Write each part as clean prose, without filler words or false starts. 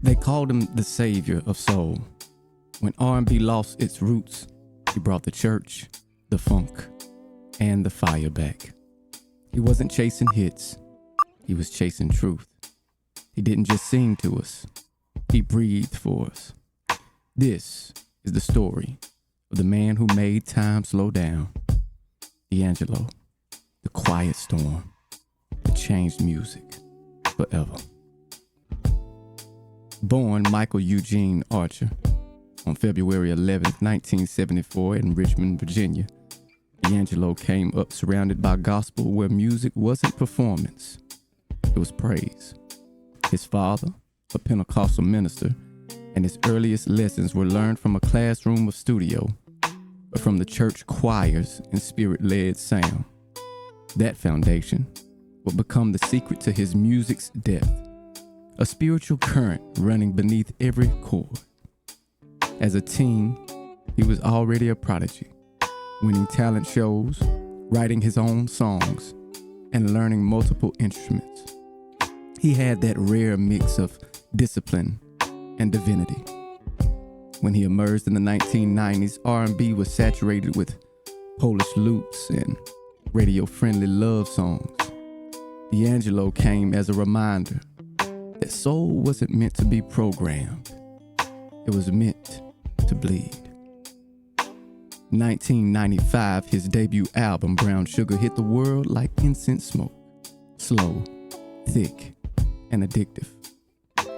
They called him the savior of soul. When R&B lost its roots, he brought the church, the funk, and the fire back. He wasn't chasing hits, he was chasing truth. He didn't just sing to us, he breathed for us. This is the story of the man who made time slow down. D'Angelo, the quiet storm that changed music forever. Born Michael Eugene Archer on February 11, 1974 in Richmond, Virginia, D'Angelo came up surrounded by gospel where music wasn't performance, it was praise. His father, a Pentecostal minister, and his earliest lessons were learned from a classroom of studio, but from the church choirs and spirit-led sound. That foundation would become the secret to his music's depth, a spiritual current running beneath every chord. As a teen, he was already a prodigy, winning talent shows, writing his own songs, and learning multiple instruments. He had that rare mix of discipline and divinity. When he emerged in the 1990s, R&B was saturated with Polish loops and radio-friendly love songs. D'Angelo came as a reminder that soul wasn't meant to be programmed. It was meant to bleed. 1995, his debut album, Brown Sugar, hit the world like incense smoke. Slow, thick, and addictive.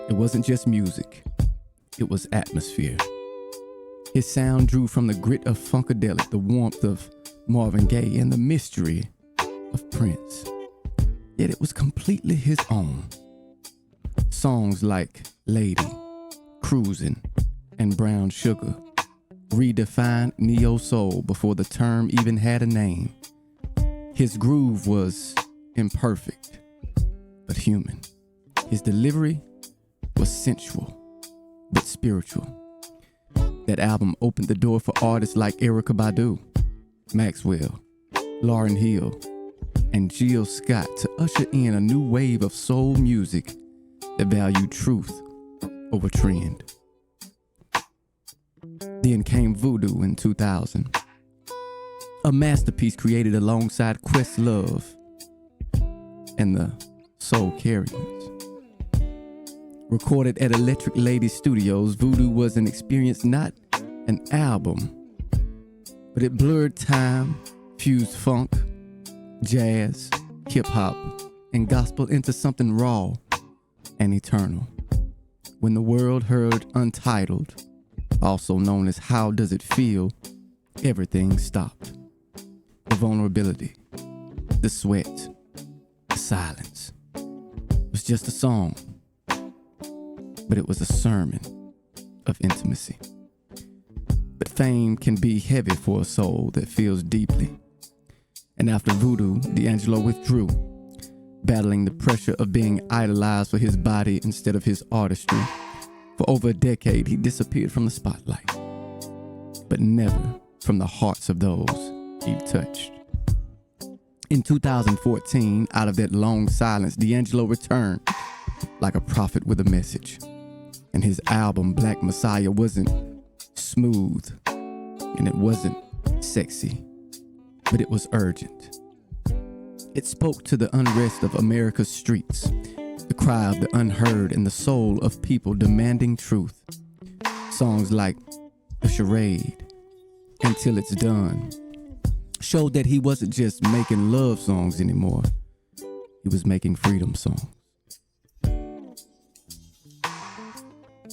It wasn't just music, it was atmosphere. His sound drew from the grit of Funkadelic, the warmth of Marvin Gaye, and the mystery of Prince. Yet it was completely his own. Songs like Lady, Cruisin', and Brown Sugar redefined neo-soul before the term even had a name. His groove was imperfect, but human. His delivery was sensual, but spiritual. That album opened the door for artists like Erykah Badu, Maxwell, Lauryn Hill, and Jill Scott to usher in a new wave of soul music that valued truth over trend. Then came Voodoo in 2000, a masterpiece created alongside Questlove and the Soulquarians. Recorded at Electric Lady Studios, Voodoo was an experience, not an album, but it blurred time, fused funk, jazz, hip-hop, and gospel into something raw and eternal. When the world heard Untitled, also known as How Does It Feel, everything stopped. The vulnerability, the sweat, the silence. It was just a song, but it was a sermon of intimacy. But fame can be heavy for a soul that feels deeply. And after Voodoo, D'Angelo withdrew, battling the pressure of being idolized for his body instead of his artistry. For over a decade, he disappeared from the spotlight, but never from the hearts of those he touched. In 2014, out of that long silence, D'Angelo returned like a prophet with a message. And his album, Black Messiah, wasn't smooth, and it wasn't sexy, but it was urgent. It spoke to the unrest of America's streets, the cry of the unheard, and the soul of people demanding truth. Songs like The Charade, Until It's Done, showed that he wasn't just making love songs anymore. He was making freedom songs.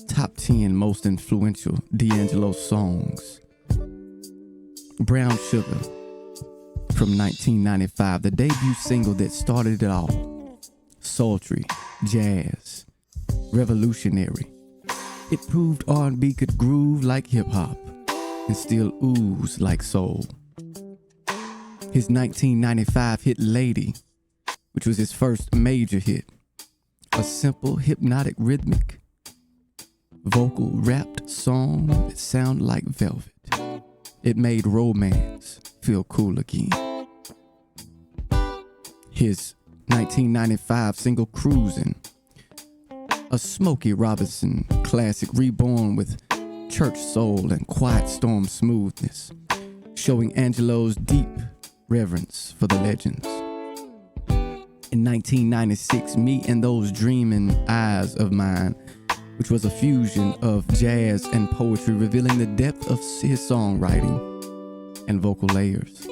Top 10 most influential D'Angelo songs. Brown Sugar from 1995, the debut single that started it all. Sultry, jazz, revolutionary. It proved R&B could groove like hip-hop and still ooze like soul. His 1995 hit Lady, which was his first major hit. A simple, hypnotic, rhythmic, vocal wrapped song that sounded like velvet. It made romance feel cool again. His 1995 single Cruisin', a Smokey Robinson classic reborn with church soul and quiet storm smoothness, showing Angelo's deep reverence for the legends. In 1996, Me and Those Dreaming Eyes of Mine, which was a fusion of jazz and poetry, revealing the depth of his songwriting and vocal layers.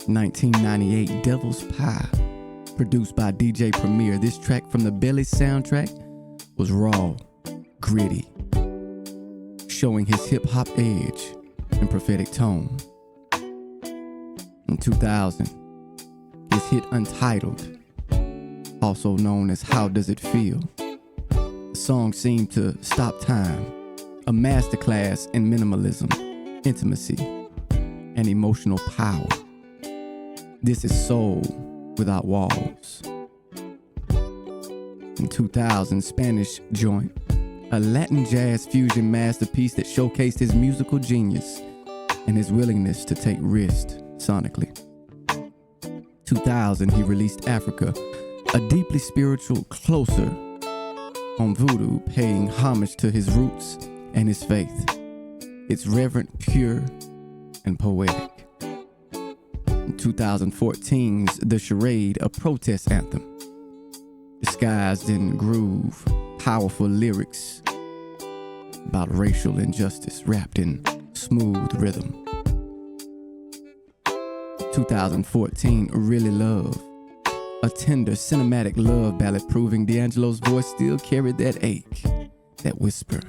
1998, Devil's Pie, produced by DJ Premier. This track from the Belly soundtrack was raw, gritty, showing his hip-hop edge and prophetic tone. In 2000, his hit Untitled, also known as How Does It Feel? The song seemed to stop time, a masterclass in minimalism, intimacy, and emotional power. This is soul without walls. In 2000, Spanish Joint, a Latin jazz fusion masterpiece that showcased his musical genius and his willingness to take risks sonically. 2000, he released Africa, a deeply spiritual closer on Voodoo, paying homage to his roots and his faith. It's reverent, pure, and poetic. 2014's The Charade, a protest anthem, disguised in groove, powerful lyrics about racial injustice wrapped in smooth rhythm. 2014, Really Love, a tender cinematic love ballad proving D'Angelo's voice still carried that ache, that whisper,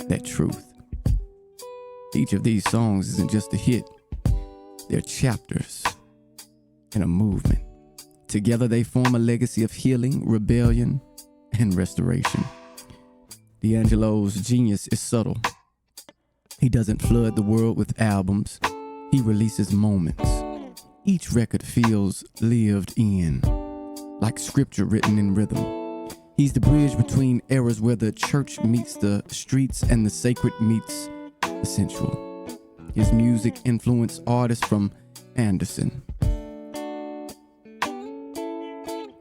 that truth. Each of these songs isn't just a hit, they're chapters in a movement. Together they form a legacy of healing, rebellion, and restoration. D'Angelo's genius is subtle. He doesn't flood the world with albums, he releases moments. Each record feels lived in, like scripture written in rhythm. He's the bridge between eras where the church meets the streets and the sacred meets the sensual. His music influenced artists from Anderson,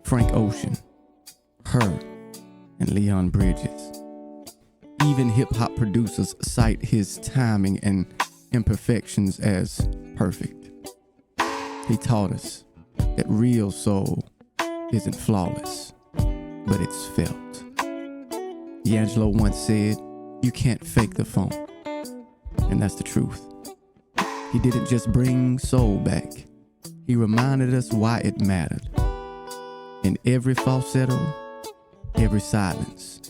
Frank Ocean, H.E.R, and Leon Bridges. Even hip-hop producers cite his timing and imperfections as perfect. He taught us that real soul isn't flawless, but it's felt. D'Angelo once said, "You can't fake the funk," and that's the truth. He didn't just bring soul back, he reminded us why it mattered. In every falsetto, every silence,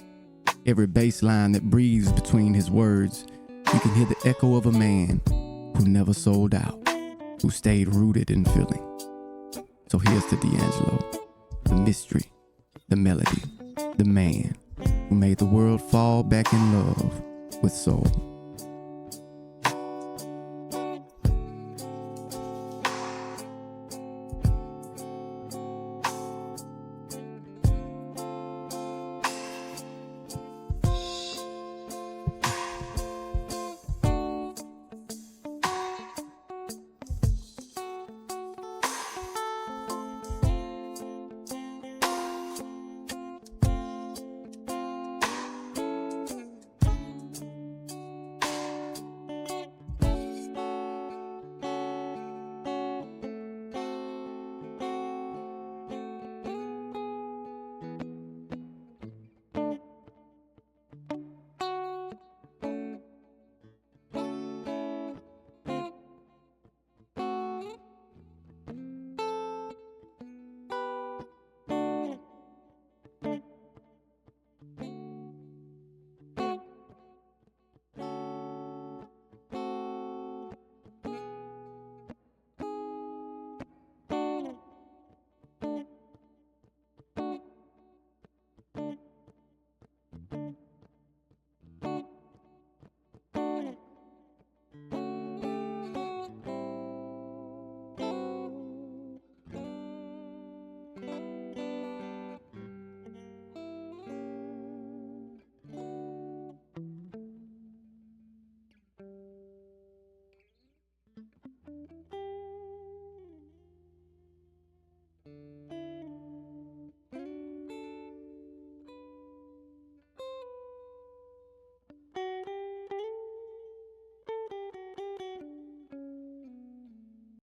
every bass line that breathes between his words, you can hear the echo of a man who never sold out, who stayed rooted in feeling. So here's to D'Angelo, the mystery, the melody, the man who made the world fall back in love with soul.